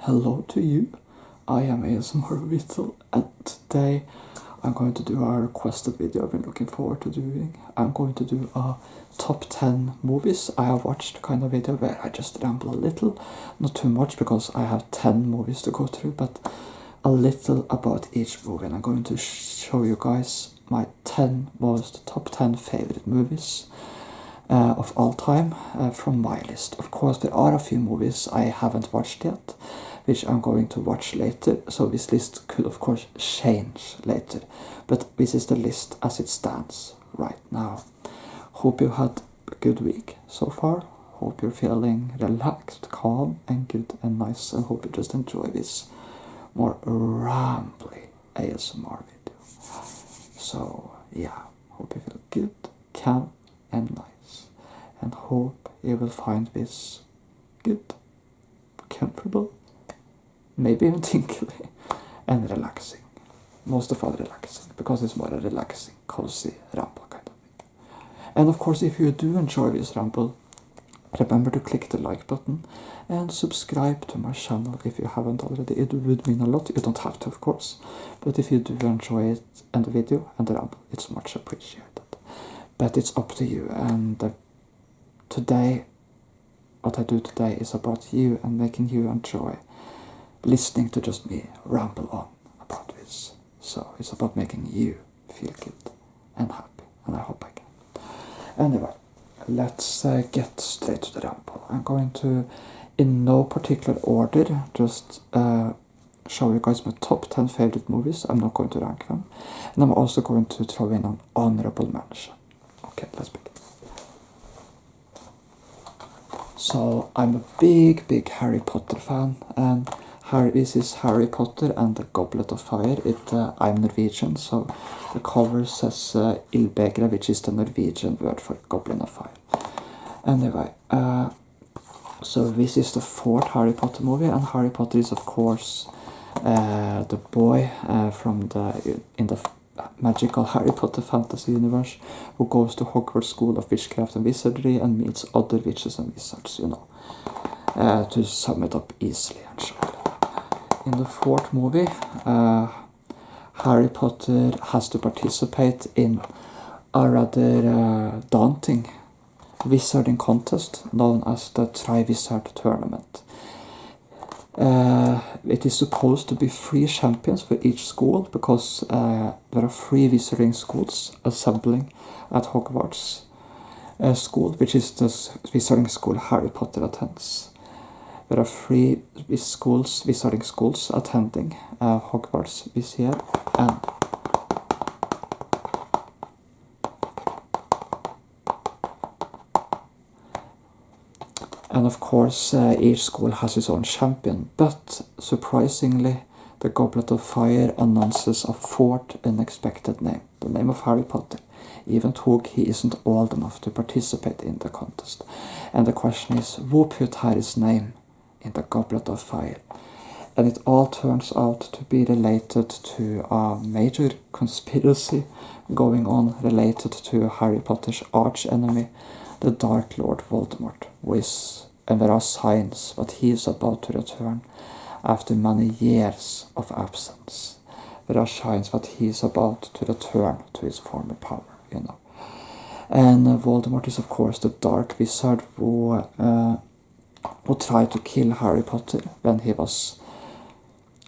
hello to you. I am ASMR Vital, and today I'm going to do a requested video I've been looking forward to doing. I'm going to do a top 10 movies I have watched kind of video where I just ramble a little, not too much because I have 10 movies to go through, but a little about each movie, and I'm going to show you guys my top 10 favorite movies of all time from my list. Of course, there are a few movies I haven't watched yet, which I'm going to watch later, so this list could of course change later, but this is the list as it stands right now. Hope you had a good week so far. Hope you're feeling relaxed, calm and good and nice, and hope you just enjoy this more rambly ASMR video. So yeah, hope you feel good, calm and nice, and hope you will find this good, comfortable, maybe even tingly and relaxing. Most of all relaxing, because it's more a relaxing, cozy ramble kind of thing. And of course, if you do enjoy this ramble, remember to click the like button and subscribe to my channel if you haven't already. It would mean a lot. You don't have to, of course, but if you do enjoy it and the video and the ramble, it's much appreciated. But it's up to you, and today, what I do today is about you and making you enjoy listening to just me ramble on about this. So it's about making you feel good and happy, and I hope I can. Anyway, let's get straight to the ramble. I'm going to, in no particular order, just show you guys my top 10 favorite movies. I'm not going to rank them, and I'm also going to throw in an honorable mention. Okay, let's begin. So I'm a big Harry Potter fan, and this is Harry Potter and the Goblet of Fire. I'm Norwegian, so the cover says Ildbegre, which is the Norwegian word for Goblin of Fire. Anyway, so this is the 4th Harry Potter movie, and Harry Potter is of course the boy in the magical Harry Potter fantasy universe who goes to Hogwarts School of Witchcraft and Wizardry and meets other witches and wizards, you know, to sum it up easily and shortly. In the 4th movie, Harry Potter has to participate in a rather daunting wizarding contest known as the Triwizard Tournament. It is supposed to be 3 champions for each school, because there are 3 wizarding schools assembling at Hogwarts School, which is the wizarding school Harry Potter attends. There are 3 wizarding schools attending Hogwarts this year, and of course each school has its own champion, but surprisingly the Goblet of Fire announces a 4th unexpected name, the name of Harry Potter, even though he isn't old enough to participate in the contest. And the question is, who put Harry's name in the Goblet of Fire? And it all turns out to be related to a major conspiracy going on related to Harry Potter's arch enemy, the Dark Lord Voldemort, and there are signs that he is about to return after many years of absence. There are signs that he is about to return to his former power, you know. And Voldemort is of course the dark wizard who tried to kill Harry Potter when he was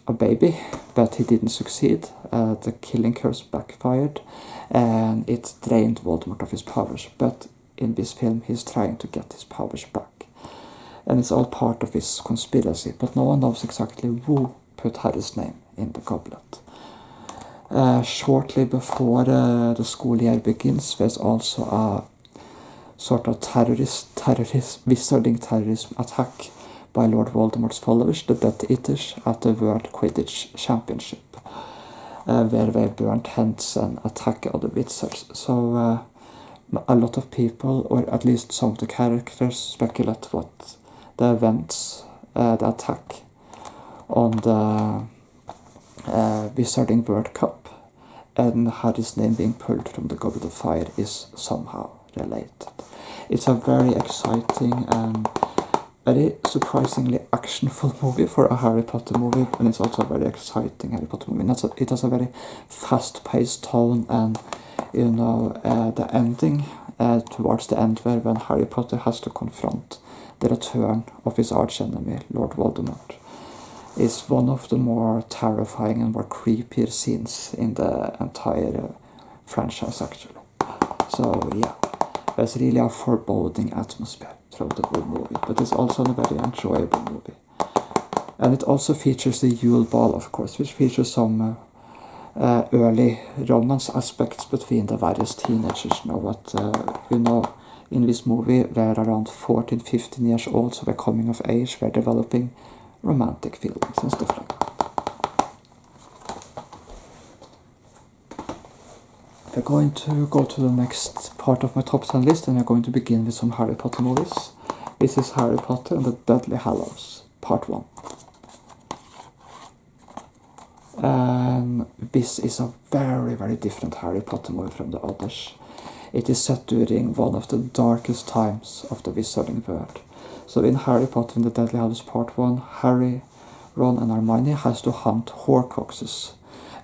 a baby, but he didn't succeed. The killing curse backfired, and it drained Voldemort of his powers, but in this film he's trying to get his powers back. And it's all part of this conspiracy, but no one knows exactly who put Harry's name in the goblet. Shortly before the school year begins, there's also a sort of wizarding terrorism attack by Lord Voldemort's followers, the Death Eaters, at the World Quidditch Championship, where they burn tents and attack other wizards. So a lot of people, or at least some of the characters, speculate what the events, the attack on the Wizarding World Cup and Harry's name being pulled from the Goblet of Fire is somehow related. It's a very exciting and very surprisingly actionful movie for a Harry Potter movie, and it's also a very exciting Harry Potter movie. And it has a very fast-paced tone, and the ending towards the end, where when Harry Potter has to confront the return of his archenemy, Lord Voldemort, is one of the more terrifying and more creepier scenes in the entire franchise, actually. So yeah, there's really a foreboding atmosphere throughout the whole movie, but it's also a very enjoyable movie. And it also features the Yule Ball, of course, which features some early romance aspects between the various teenagers. In this movie, they're around 14, 15 years old, so they're coming of age, they're developing romantic feelings and stuff like that. We're going to go to the next part of my top 10 list, and we're going to begin with some Harry Potter movies. This is Harry Potter and the Deadly Hallows, Part 1. And this is a very, very different Harry Potter movie from the others. It is set during one of the darkest times of the Wizarding world. So in Harry Potter and the Deadly Hallows Part 1, Harry, Ron and Hermione has to hunt Horcruxes,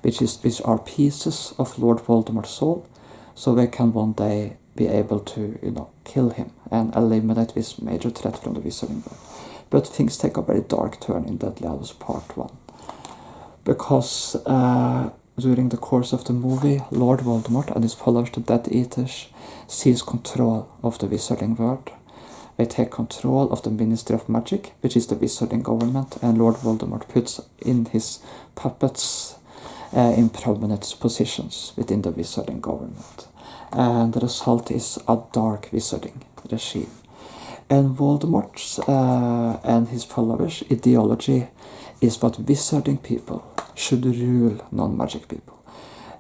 which are pieces of Lord Voldemort's soul, so they can one day be able to, kill him and eliminate this major threat from the Wizarding world. But things take a very dark turn in Deadly Hallows Part 1. Because during the course of the movie, Lord Voldemort and his followers, the Death Eaters, seize control of the Wizarding world. They take control of the Ministry of Magic, which is the Wizarding government, and Lord Voldemort puts in his puppets in prominent positions within the Wizarding government. And the result is a dark Wizarding regime. And Voldemort's and his followers' ideology is what Wizarding people should rule non-magic people.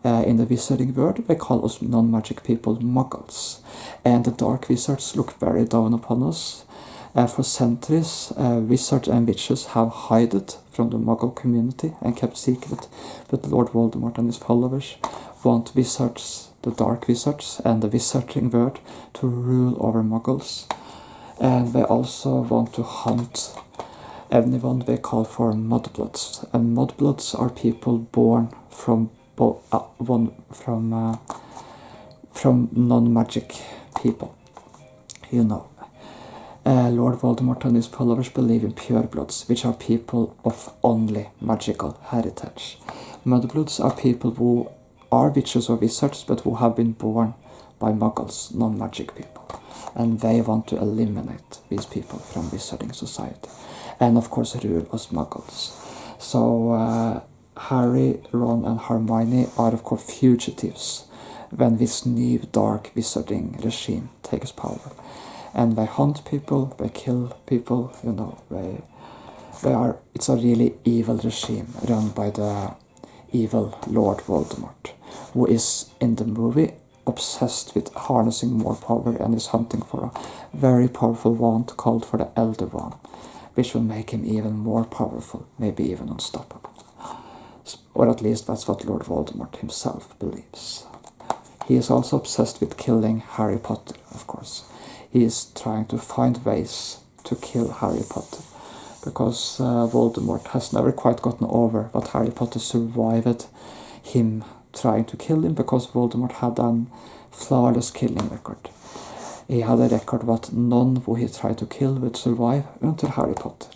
In the Wizarding world, they call us non-magic people Muggles. And the Dark Wizards look very down upon us. For centuries, wizards and witches have hidden from the Muggle community and kept secret. But Lord Voldemort and his followers want wizards, the Dark Wizards and the Wizarding world, to rule over Muggles. And they also want to hunt anyone they call for mudbloods. And mudbloods are people born from non-magic people. Lord Voldemort and his followers believe in purebloods, which are people of only magical heritage. Mudbloods are people who are witches or wizards, but who have been born by muggles, non-magic people. And they want to eliminate these people from wizarding society. And of course rule us muggles. So Harry, Ron and Hermione are of course fugitives when this new dark wizarding regime takes power. And they hunt people, they kill people, it's a really evil regime run by the evil Lord Voldemort, who is in the movie obsessed with harnessing more power and is hunting for a very powerful wand called for the Elder Wand, which will make him even more powerful, maybe even unstoppable. Or at least that's what Lord Voldemort himself believes. He is also obsessed with killing Harry Potter, of course. He is trying to find ways to kill Harry Potter, because Voldemort has never quite gotten over what Harry Potter survived him trying to kill him, because Voldemort had a flawless killing record. He had a record what none who he tried to kill would survive until Harry Potter.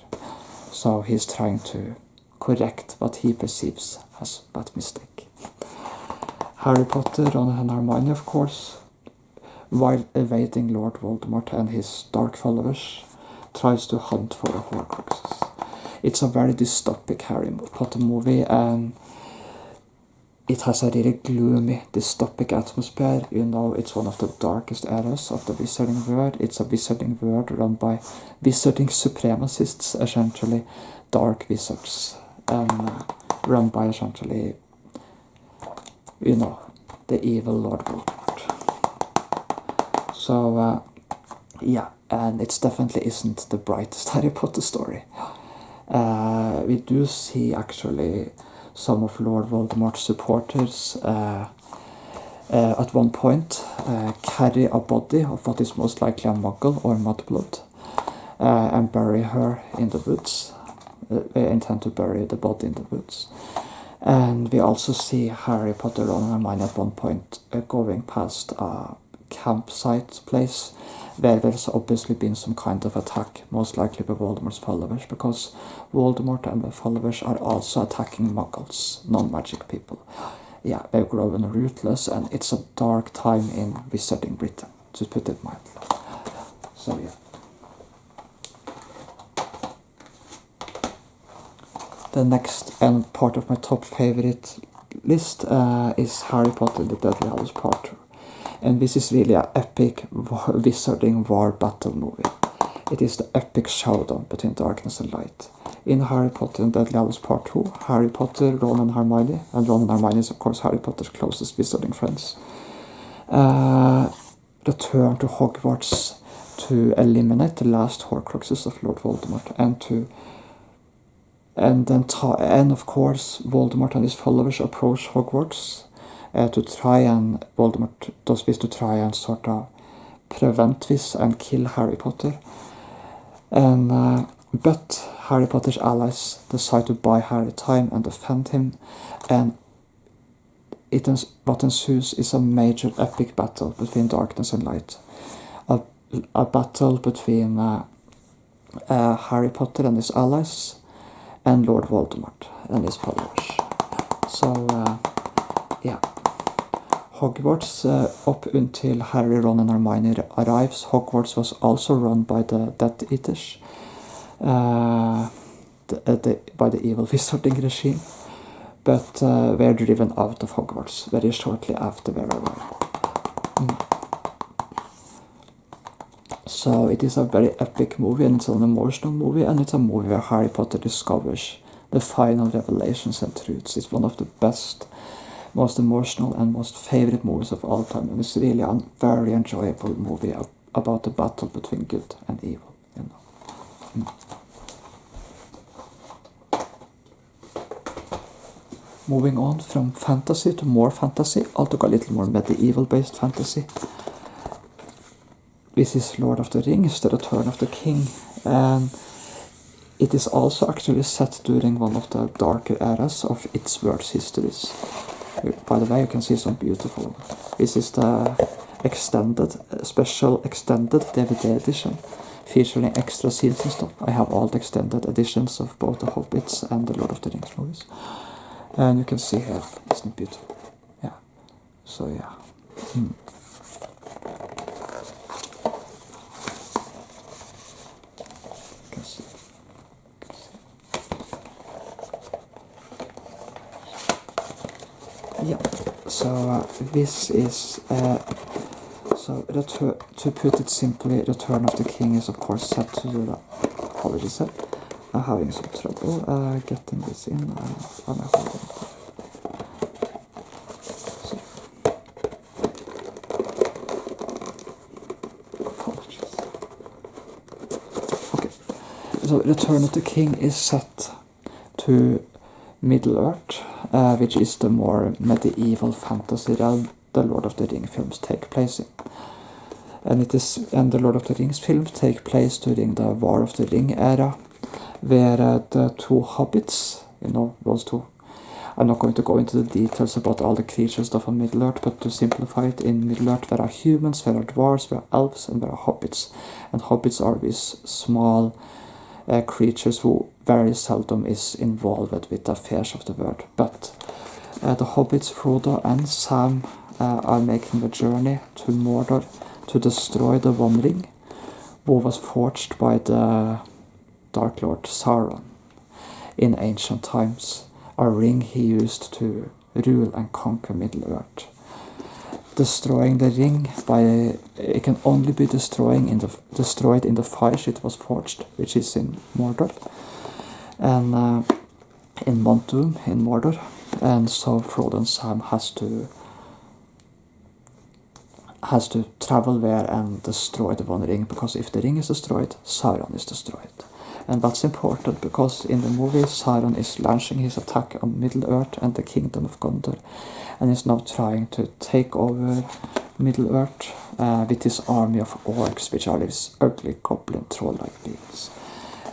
So he's trying to correct what he perceives as that mistake. Harry Potter, Ron and Hermione, of course, while evading Lord Voldemort and his dark followers, tries to hunt for the Horcruxes. It's a very dystopic Harry Potter movie, and it has a really gloomy, dystopic atmosphere. It's one of the darkest eras of the Wizarding world. It's a Wizarding world run by Wizarding supremacists, essentially dark wizards, and run by essentially, the evil Lord Voldemort. So, and it definitely isn't the brightest Harry Potter story. We do see actually some of Lord Voldemort's supporters at one point carry a body of what is most likely a muggle or mudblood. and bury her in the woods. They intend to bury the body in the woods. And we also see Harry Potter, Ron, and Hermione at one point going past a campsite place where there's obviously been some kind of attack, most likely by Voldemort's followers, because Voldemort and the followers are also attacking muggles, non-magic people. Yeah, they're growing ruthless, and it's a dark time in Wizarding Britain, to put it mildly. So yeah. The next and part of my top favorite list is Harry Potter the Deathly Hallows Part 2. And this is really an epic Wizarding War battle movie. It is the epic showdown between darkness and light. In Harry Potter and Deathly Hallows Part 2, Harry Potter, Ron and Hermione, and Ron and Hermione is of course Harry Potter's closest wizarding friends, return to Hogwarts to eliminate the last Horcruxes of Lord Voldemort, and of course Voldemort and his followers approach Hogwarts to try and Voldemort does this to try and sort of prevent this and kill Harry Potter. And but Harry Potter's allies decide to buy Harry time and defend him, and what ensues is a major epic battle between darkness and light. A battle between Harry Potter and his allies and Lord Voldemort and his followers. So yeah. Hogwarts, up until Harry, Ron and Hermione arrives, Hogwarts was also run by the Death Eaters, by the evil wizarding regime, but were driven out of Hogwarts very shortly after their arrival. So it is a very epic movie, and it's an emotional movie, and it's a movie where Harry Potter discovers the final revelations and truths. It's one of the best, most emotional and most favorite movies of all time, and it's really a very enjoyable movie about the battle between good and evil, you know. Moving on from fantasy to more fantasy, I'll talk a little more medieval based fantasy. This is Lord of the Rings, The Return of the King, and it is also actually set during one of the darker eras of its world's histories. By the way, you can see some beautiful. This is the special extended DVD edition, featuring extra scenes and stuff. I have all the extended editions of both The Hobbits and the Lord of the Rings movies. And you can see here, isn't it beautiful? Yeah. So yeah. Yeah, so this is, to put it simply, Return of the King is of course set to the, apologies, I'm having some trouble getting this in, apologies. Okay, so Return of the King is set to Middle-earth, which is the more medieval fantasy realm the Lord of the Rings films take place in. And the Lord of the Rings films take place during the War of the Ring era, where the two hobbits, those two, I'm not going to go into the details about all the creatures stuff on Middle-earth, but to simplify it, in Middle-earth there are humans, there are dwarves, there are elves, and there are hobbits. And hobbits are these small creatures who very seldom is involved with the affairs of the world. But the hobbits Frodo and Sam are making the journey to Mordor to destroy the One Ring, who was forged by the Dark Lord Sauron in ancient times, a ring he used to rule and conquer Middle-earth. Destroying the ring it can only be destroyed in the fire it was forged, which is in Mordor, and in Mount Doom in Mordor, and so Frodo and Sam has to travel there and destroy the One Ring, because if the ring is destroyed, Sauron is destroyed. And that's important because in the movie Sauron is launching his attack on Middle-earth and the Kingdom of Gondor, and is now trying to take over Middle-earth with his army of orcs, which are these ugly goblin troll-like beings.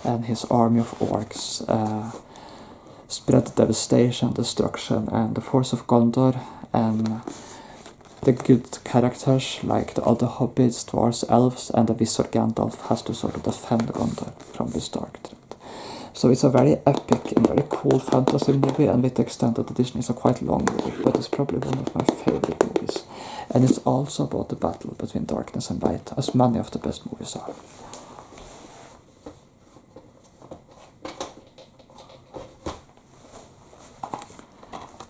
And his army of orcs spread devastation, destruction, and the force of Gondor, and the good characters like the other hobbits, dwarves, elves, and the wizard Gandalf has to sort of defend Gondor from this dark threat. So it's a very epic and very cool fantasy movie, and with the extended edition it's a quite long movie, but it's probably one of my favorite movies. And it's also about the battle between darkness and light, as many of the best movies are.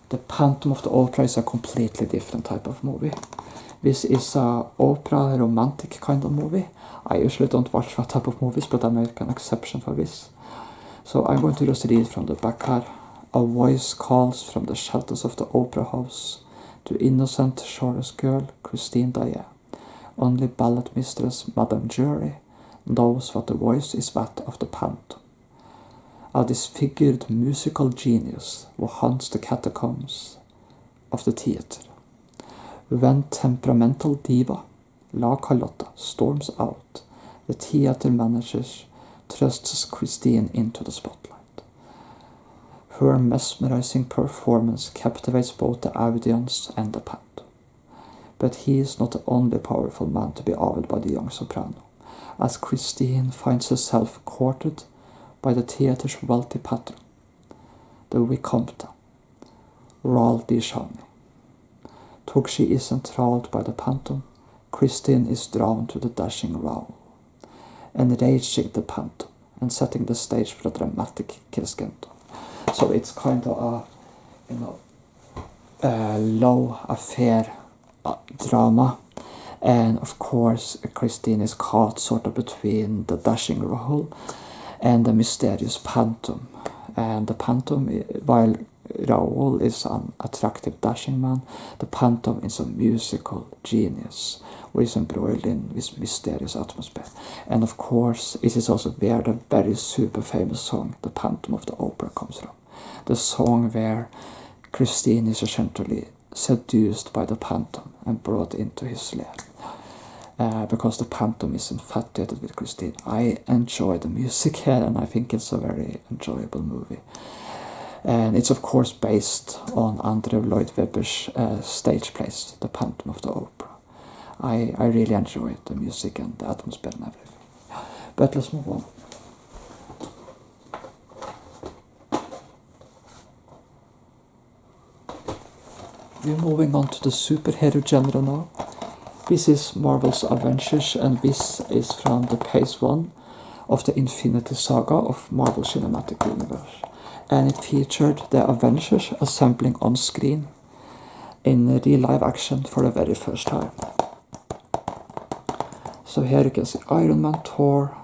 The Phantom of the Opera is a completely different type of movie. This is a opera romantic kind of movie. I usually don't watch that type of movies, but I make an exception for this. So I'm going to just read from the back here. A voice calls from the shelters of the opera house to innocent chorus girl Christine Daae. Only ballet mistress Madame Jury knows what the voice is that of the phantom. A disfigured musical genius who haunts the catacombs of the theatre. When temperamental diva La Carlotta storms out, the theatre manager thrusts Christine into the spotlight. Her mesmerizing performance captivates both the audience and the phantom. But he is not the only powerful man to be awed by the young soprano, as Christine finds herself courted by the theatre's wealthy patron, the Vicomte, Raoul de Chauny. Though she is enthralled by the phantom, Christine is drawn to the dashing Raoul, enraging the phantom and setting the stage for a dramatic crescendo. So it's kind of a low affair drama, and of course Christine is caught sort of between the dashing Raoul and the mysterious phantom. And the phantom, while Raoul is an attractive dashing man, the phantom is a musical genius who is embroiled in this mysterious atmosphere. And of course it is also where the very super famous song The Phantom of the Opera comes from. The song where Christine is essentially seduced by the phantom and brought into his lair. Because the phantom is infatuated with Christine. I enjoy the music here, and I think it's a very enjoyable movie. And it's of course based on Andrew Lloyd Webber's stage plays, The Phantom of the Opera. I really enjoy the music and the atmosphere and everything. But let's move on. We're moving on to the superhero genre now. This is Marvel's Avengers, and this is from the Phase 1 of the Infinity Saga of Marvel Cinematic Universe. And it featured the Avengers assembling on screen in real live action for the very first time. So here you can see Iron Man, Thor,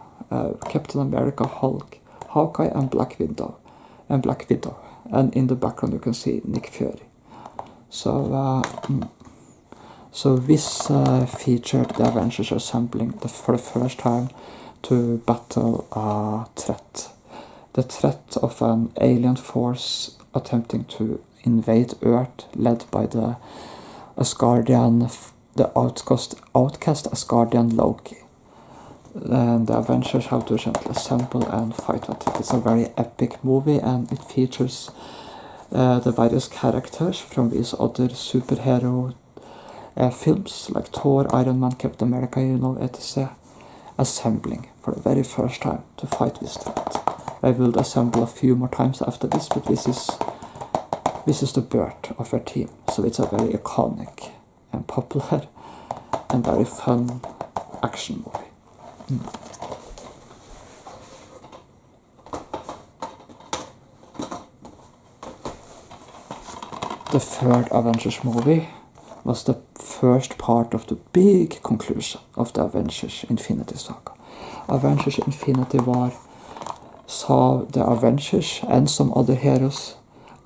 Captain America, Hulk, Hawkeye, and Black Widow. And in the background you can see Nick Fury. So this featured the Avengers assembling for the first time to battle a threat. The threat of an alien force attempting to invade Earth, led by the outcast Asgardian Loki. And the Avengers have to gently assemble and fight with it. It's a very epic movie, and it features the various characters from these other superhero films like Thor, Iron Man, Captain America, etc. assembling for the very first time to fight this threat. I will assemble a few more times after this, but this is the birth of our team. So it's a very iconic and popular and very fun action movie. The third Avengers movie was the first part of the big conclusion of the Avengers Infinity Saga. Avengers Infinity War saw the Avengers and some other heroes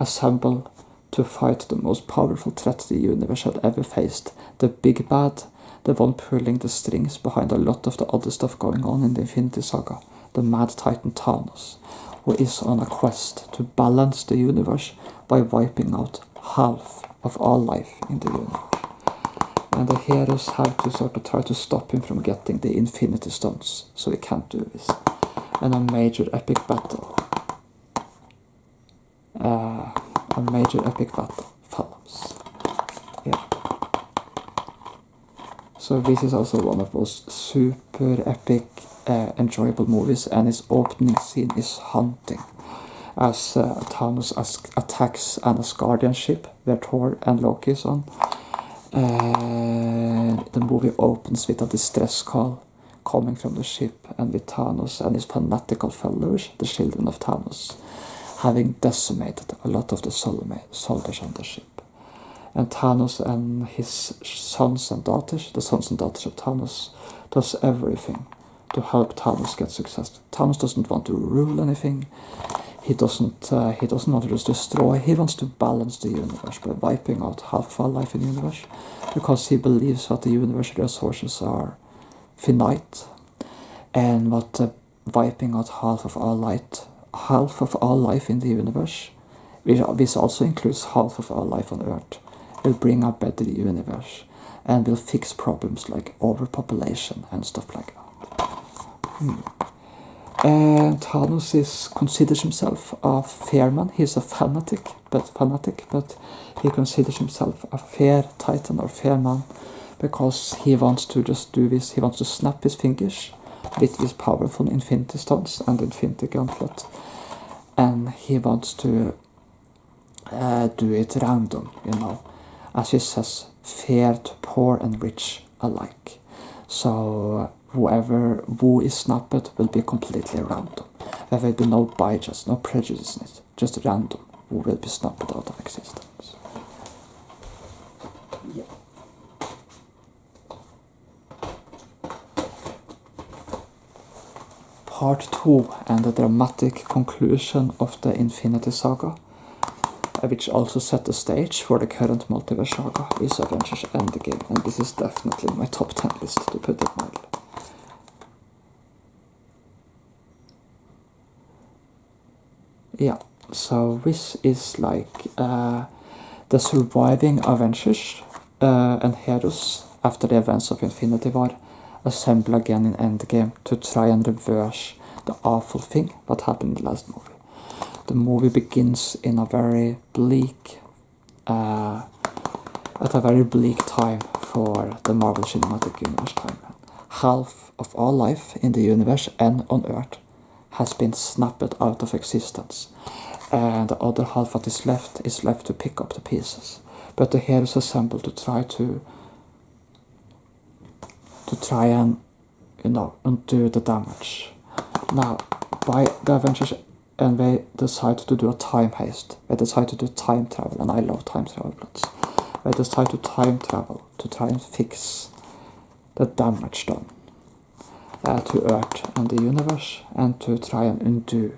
assemble to fight the most powerful threat the universe had ever faced. The big bad, the one pulling the strings behind a lot of the other stuff going on in the Infinity Saga, the Mad Titan Thanos, who is on a quest to balance the universe by wiping out half of all life in the universe. And the heroes have to sort of try to stop him from getting the Infinity Stones, so he can't do this. And a major epic battle. Follows. Yeah. So this is also one of those super epic, enjoyable movies, and its opening scene is haunting. As Thanos attacks an Asgardian ship where Thor and Loki is on. The movie opens with a distress call coming from the ship, and with Thanos and his fanatical followers, the children of Thanos, having decimated a lot of the soldiers on the ship. And Thanos and his sons and daughters, the sons and daughters of Thanos, does everything to help Thanos get success. Thanos doesn't want to rule anything. He doesn't want to just destroy. He wants to balance the universe by wiping out half of our life in the universe, because he believes that the universe resources are finite, and that wiping out half of our life in the universe, which also includes half of our life on Earth, will bring a better universe and will fix problems like overpopulation and stuff like that. And Thanos considers himself a fair man. He's a fanatic, but he considers himself a fair titan or fair man, because he wants to just do this. He wants to snap his fingers with these powerful Infinity Stones and Infinity Gauntlet, and he wants to do it random, as he says, fair to poor and rich alike. So who is snapped will be completely random. There will be no bias, no prejudice in it, just random who will be snapped out of existence. Yeah. Part 2 and the dramatic conclusion of the Infinity Saga, which also set the stage for the current multiverse saga, is Avengers Endgame, and this is definitely my top 10 list, to put it mildly. Yeah, so this is like the surviving Avengers and heroes after the events of Infinity War assemble again in Endgame to try and reverse the awful thing that happened in the last movie. The movie begins in a very bleak, at a very bleak time for the Marvel Cinematic Universe timeline. Half of all life in the universe and on Earth has been snapped out of existence, and the other half that is left to pick up the pieces. But the heroes assemble to try and undo the damage. Now, by the Avengers, and they decide to do a time heist. They decide to do time travel, and I love time travel plots. They decide to time travel to try and fix the damage done to Earth and the universe, and to try and undo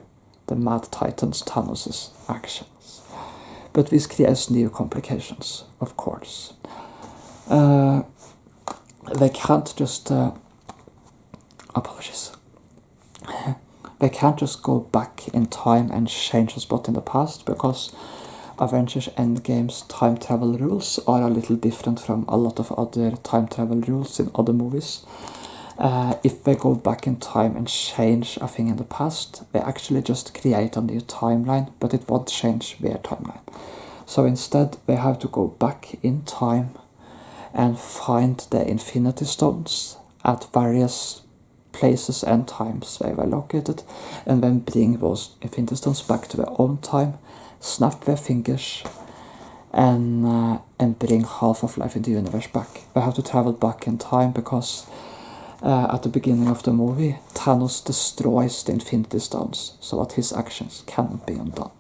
the Mad Titans Thanos' actions. But this creates new complications, of course. They can't just apologies. They can't just go back in time and change a spot in the past, because Avengers Endgame's time travel rules are a little different from a lot of other time travel rules in other movies. If they go back in time and change a thing in the past, they actually just create a new timeline, but it won't change their timeline. So instead, they have to go back in time and find the Infinity Stones at various places and times where they were located, and then bring those Infinity Stones back to their own time, snap their fingers, and bring half of life in the universe back. They have to travel back in time because at the beginning of the movie, Thanos destroys the Infinity Stones so that his actions cannot be undone.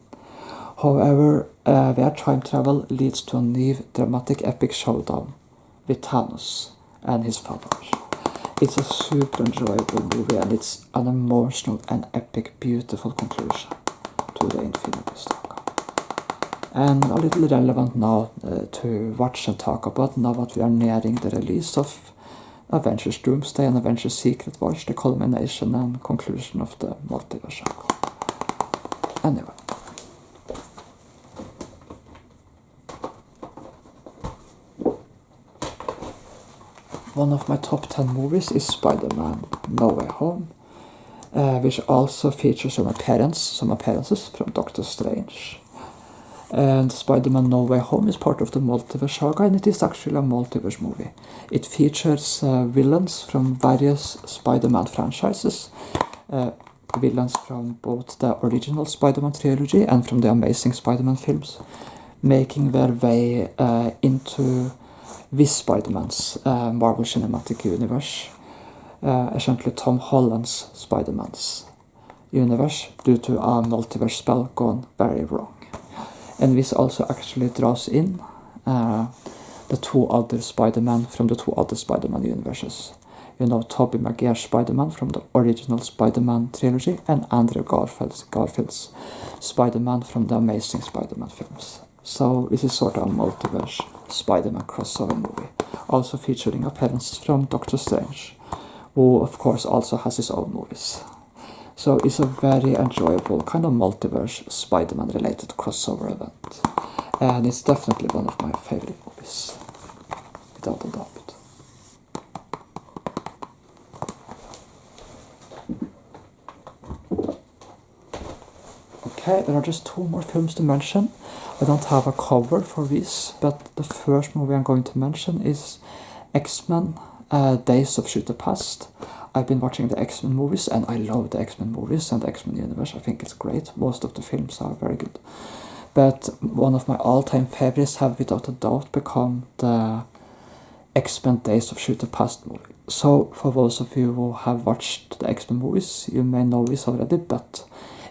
However, their time travel leads to a new dramatic epic showdown with Thanos and his followers. It's a super enjoyable movie, and it's an emotional and epic, beautiful conclusion to the Infinity Saga. And a little relevant now to watch and talk about, now that we are nearing the release of Avengers Doomsday and Avengers Secret Wars, the culmination and conclusion of the multiverse saga. Anyway. one of my top 10 movies is Spider-Man No Way Home, which also features some appearances from Doctor Strange. And Spider-Man No Way Home is part of the multiverse saga, and it is actually a multiverse movie. It features villains from various Spider-Man franchises, villains from both the original Spider-Man trilogy and from the Amazing Spider-Man films, making their way into this Spider-Man's Marvel Cinematic Universe, essentially Tom Holland's Spider-Man's universe, due to a multiverse spell gone very wrong. And this also actually draws in the two other Spider-Man from the two other Spider-Man universes. You know, Tobey Maguire's Spider-Man from the original Spider-Man trilogy, and Andrew Garfield's Spider-Man from the Amazing Spider-Man films. So this is sort of a multiverse Spider-Man crossover movie, also featuring appearances from Doctor Strange, who of course also has his own movies. So it's a very enjoyable kind of multiverse Spider-Man related crossover event. And it's definitely one of my favorite movies, without a doubt. Okay, there are just two more films to mention. I don't have a cover for this, but the first movie I'm going to mention is X-Men Days of Future Past. I've been watching the X-Men movies, and I love the X-Men movies and the X-Men universe. I think it's great. Most of the films are very good. But one of my all-time favorites have without a doubt become the X-Men Days of Future Past movie. So, for those of you who have watched the X-Men movies, you may know this already, but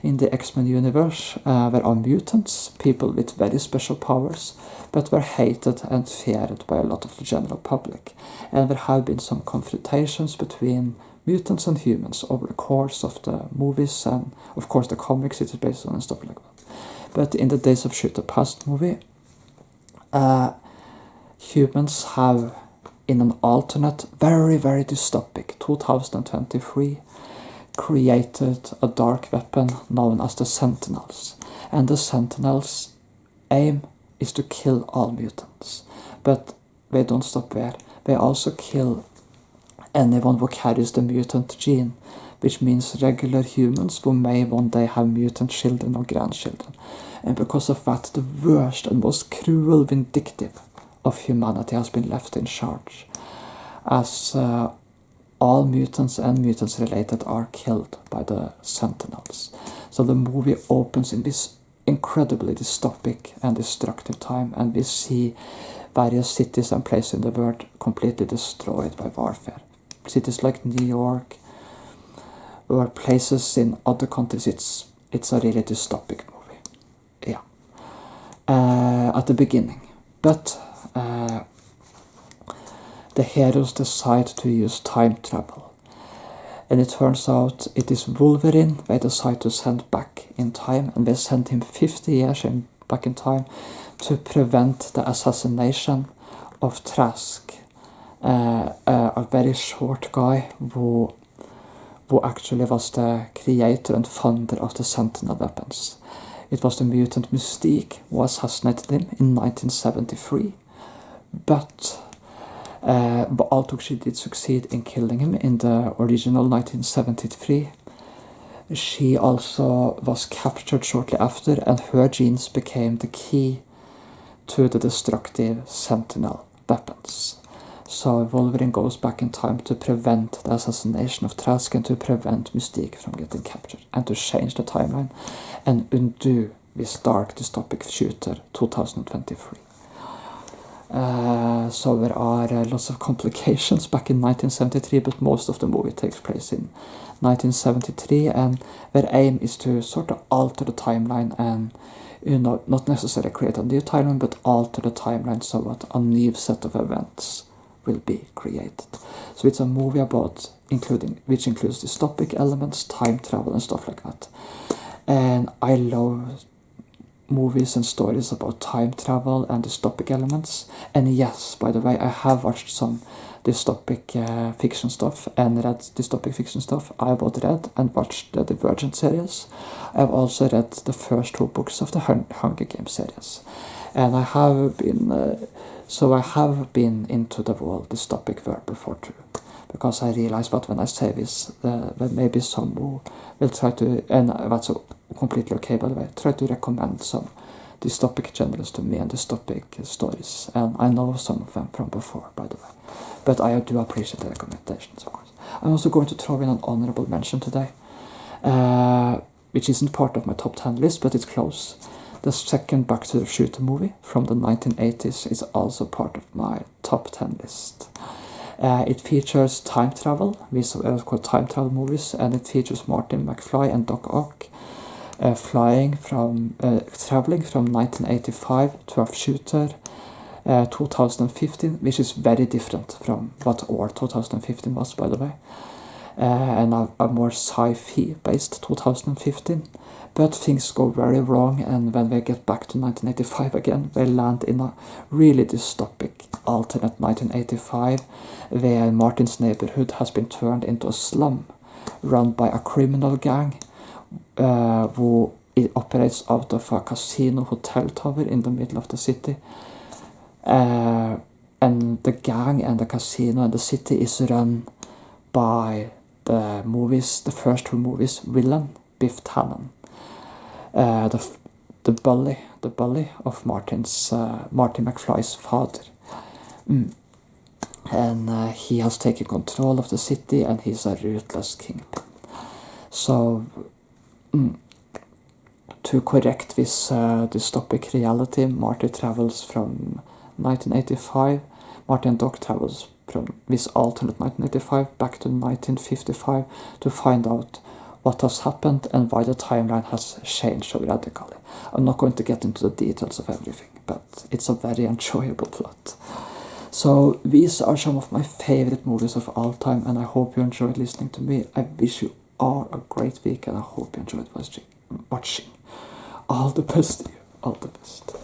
in the X-Men universe, there are mutants, people with very special powers, but were hated and feared by a lot of the general public. And there have been some confrontations between mutants and humans over the course of the movies, and of course the comics it is based on and stuff like that. But in the Days of Future Past movie, humans have, in an alternate, very, very dystopic 2023, created a dark weapon known as the Sentinels. And the Sentinels' aim is to kill all mutants. But they don't stop there. They also kill anyone who carries the mutant gene, which means regular humans who may one day have mutant children or grandchildren. And because of that, the worst and most cruel vindictive of humanity has been left in charge, as all mutants and mutants related are killed by the Sentinels. So the movie opens in this incredibly dystopic and destructive time, and we see various cities and places in the world completely destroyed by warfare. Cities like New York or places in other countries, it's a really dystopic movie. Yeah. At the beginning. But the heroes decide to use time travel. And it turns out it is Wolverine they decide to send back in time, and they send him 50 years back in time to prevent the assassination of Trask, a very short guy who actually was the creator and founder of the Sentinel weapons. It was the mutant Mystique who assassinated him in 1973, but although she did succeed in killing him in the original 1973, she also was captured shortly after, and her genes became the key to the destructive Sentinel weapons. So Wolverine goes back in time to prevent the assassination of Trask and to prevent Mystique from getting captured, and to change the timeline and undo this dark dystopic future 2023. So there are lots of complications back in 1973, but most of the movie takes place in 1973, and their aim is to sort of alter the timeline and, you know, not necessarily create a new timeline, but alter the timeline so that a new set of events will be created. So it's a movie about which includes dystopic elements, time travel and stuff like that. And I love movies and stories about time travel and dystopic elements. And yes, by the way, I have watched some dystopic fiction stuff and read dystopic fiction stuff. I both read and watched the Divergent series. I've also read the first two books of the Hunger Games series. And I have been So I have been into the world, dystopic world before too, because I realize that when I say this, that maybe some will try to, and that's completely okay by the way, try to recommend some dystopic genres to me and dystopic stories, and I know some of them from before, by the way, but I do appreciate the recommendations, of course. I'm also going to throw in an honorable mention today, which isn't part of my top 10 list, but it's close. The second Back to the Future movie from the 1980s is also part of my top 10 list. It features time travel, these are called time travel movies, and it features Martin McFly and Doc Ock traveling from 1985 to a future 2015, which is very different from what our 2015 was, by the way, and a more sci-fi based 2015. But things go very wrong, and when they get back to 1985 again, they land in a really dystopic alternate 1985, where Martin's neighborhood has been turned into a slum run by a criminal gang who it operates out of a casino hotel tower in the middle of the city. And the gang and the casino and the city is run by the first two movies villain, Biff Tannen. The bully of Martin McFly's father. And he has taken control of the city, and he's a ruthless kingpin. So, to correct this dystopic reality, Marty travels from 1985. Marty and Doc travels from this alternate 1985 back to 1955 to find out what has happened and why the timeline has changed so radically. I'm not going to get into the details of everything, but it's a very enjoyable plot. So these are some of my favorite movies of all time, and I hope you enjoyed listening to me. I wish you all a great week, and I hope you enjoyed watching. All the best to you. All the best.